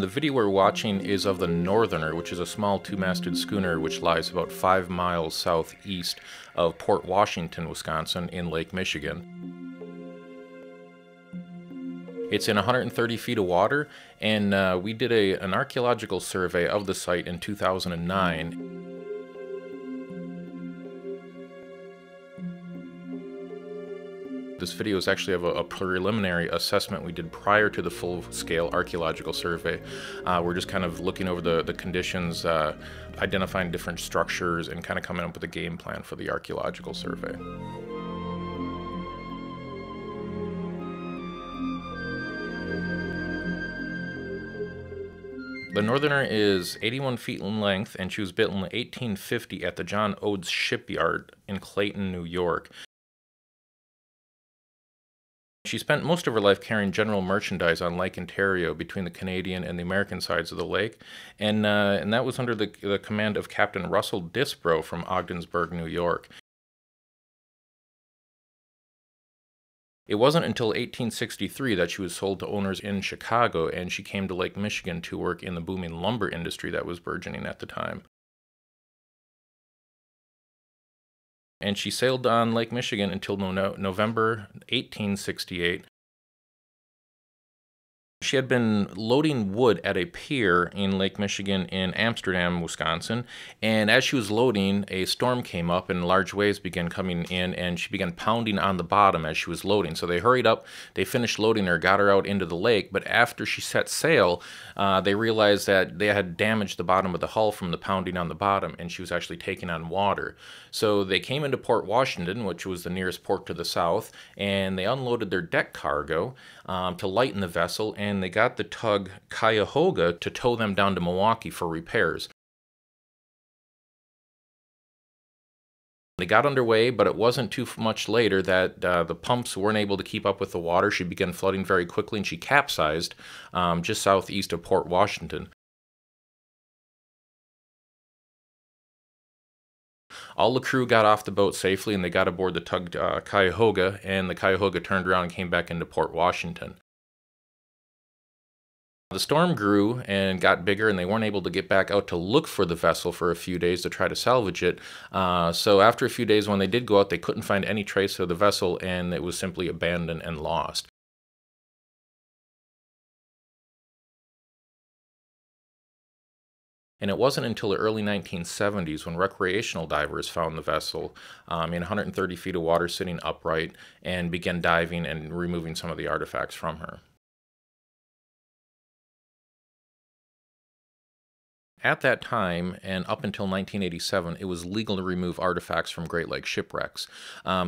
The video we're watching is of the Northerner, which is a small two-masted schooner which lies about 5 miles southeast of Port Washington, Wisconsin, in Lake Michigan. It's in 130 feet of water, and we did an archaeological survey of the site in 2009. This video is actually of a preliminary assessment we did prior to the full-scale archaeological survey. We're just kind of looking over the conditions, identifying different structures, and kind of coming up with a game plan for the archaeological survey. The Northerner is 81 feet in length, and she was built in 1850 at the John Oates Shipyard in Clayton, New York. She spent most of her life carrying general merchandise on Lake Ontario between the Canadian and the American sides of the lake, and that was under the command of Captain Russell Disbrow from Ogdensburg, New York. It wasn't until 1863 that she was sold to owners in Chicago, and she came to Lake Michigan to work in the booming lumber industry that was burgeoning at the time. And she sailed on Lake Michigan until November 1868. She had been loading wood at a pier in Lake Michigan in Amsterdam, Wisconsin, and as she was loading, a storm came up and large waves began coming in, and she began pounding on the bottom as she was loading. So they hurried up, they finished loading her, got her out into the lake, but after she set sail, they realized that they had damaged the bottom of the hull from the pounding on the bottom, and she was actually taking on water. So they came into Port Washington, which was the nearest port to the south, and they unloaded their deck cargo to lighten the vessel, and they got the tug Cuyahoga to tow them down to Milwaukee for repairs. They got underway, but it wasn't too much later that the pumps weren't able to keep up with the water. She began flooding very quickly, and she capsized just southeast of Port Washington. All the crew got off the boat safely, and they got aboard the tug Cuyahoga, and the Cuyahoga turned around and came back into Port Washington. The storm grew and got bigger, and they weren't able to get back out to look for the vessel for a few days to try to salvage it. So after a few days, when they did go out, they couldn't find any trace of the vessel, and it was simply abandoned and lost. And it wasn't until the early 1970s when recreational divers found the vessel in 130 feet of water sitting upright and began diving and removing some of the artifacts from her. At that time, and up until 1987, it was legal to remove artifacts from Great Lakes shipwrecks.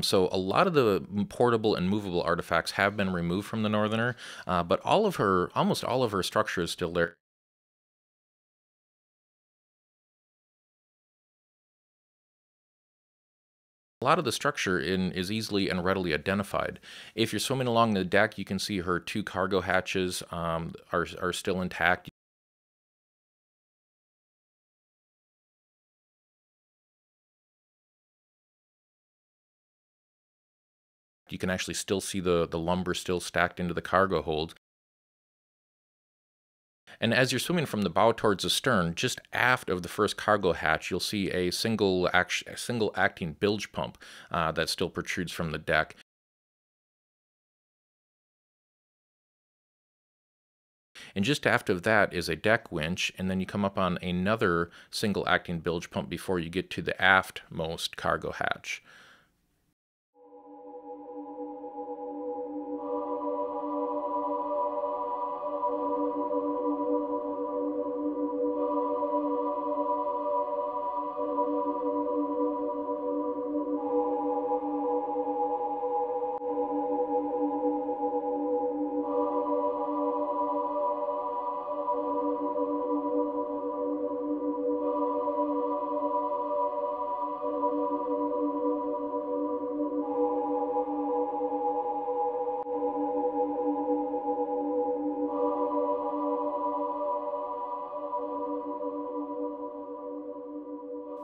So a lot of the portable and movable artifacts have been removed from the Northerner, but almost all of her structure is still there. A lot of the structure is easily and readily identified. If you're swimming along the deck, you can see her 2 cargo hatches are still intact. You can actually still see the lumber still stacked into the cargo hold. And as you're swimming from the bow towards the stern, just aft of the first cargo hatch, you'll see a single acting bilge pump that still protrudes from the deck. And just aft of that is a deck winch, and then you come up on another single acting bilge pump before you get to the aftmost cargo hatch.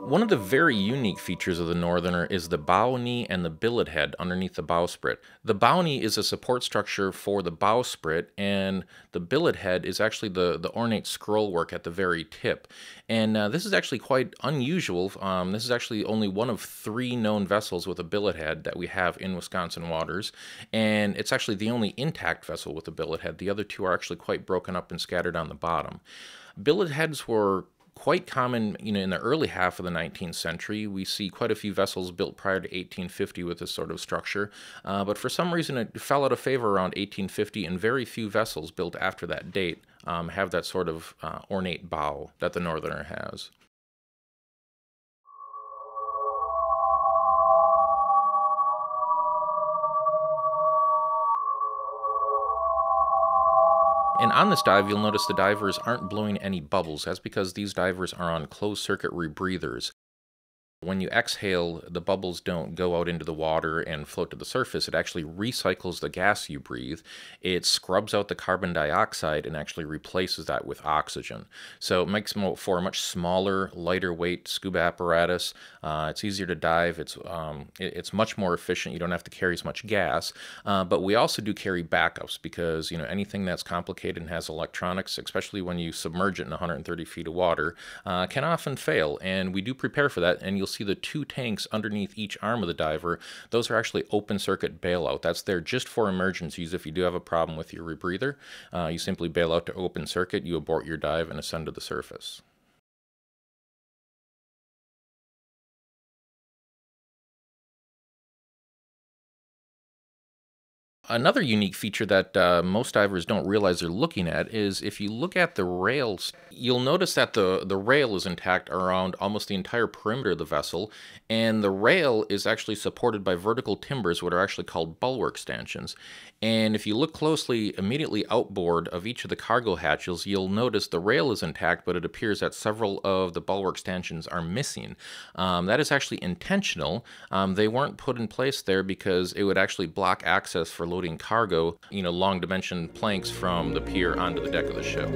One of the very unique features of the Northerner is the bow knee and the billet head underneath the bowsprit. The bow knee is a support structure for the bowsprit, and the billet head is actually the ornate scroll work at the very tip. And this is actually quite unusual. This is actually only one of 3 known vessels with a billet head that we have in Wisconsin waters, and it's actually the only intact vessel with a billet head. The other 2 are actually quite broken up and scattered on the bottom. Billet heads were quite common, in the early half of the 19th century. We see quite a few vessels built prior to 1850 with this sort of structure, but for some reason it fell out of favor around 1850, and very few vessels built after that date have that sort of ornate bow that the Northerner has. And on this dive, you'll notice the divers aren't blowing any bubbles. That's because these divers are on closed-circuit rebreathers. When you exhale, the bubbles don't go out into the water and float to the surface. It actually recycles the gas you breathe. It scrubs out the carbon dioxide and actually replaces that with oxygen. So it makes for a much smaller, lighter weight scuba apparatus. It's easier to dive. It's much more efficient. You don't have to carry as much gas. But we also do carry backups because anything that's complicated and has electronics, especially when you submerge it in 130 feet of water, can often fail. And we do prepare for that. And you'll see the 2 tanks underneath each arm of the diver. Those are actually open circuit bailout. That's there just for emergencies. If you do have a problem with your rebreather, you simply bail out to open circuit, you abort your dive, and ascend to the surface. Another unique feature that most divers don't realize they're looking at is if you look at the rails, you'll notice that the rail is intact around almost the entire perimeter of the vessel, and the rail is actually supported by vertical timbers, what are actually called bulwark stanchions. And if you look closely immediately outboard of each of the cargo hatches, you'll notice the rail is intact, but it appears that several of the bulwark stanchions are missing. That is actually intentional. They weren't put in place there because it would actually block access for loading cargo, long dimension planks from the pier onto the deck of the ship.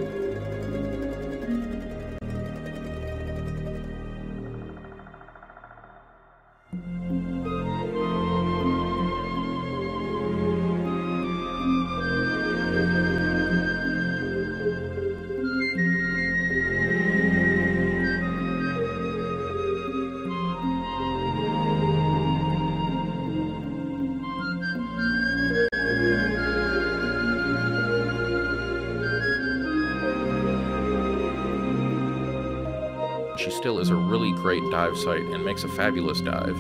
She still is a really great dive site and makes a fabulous dive.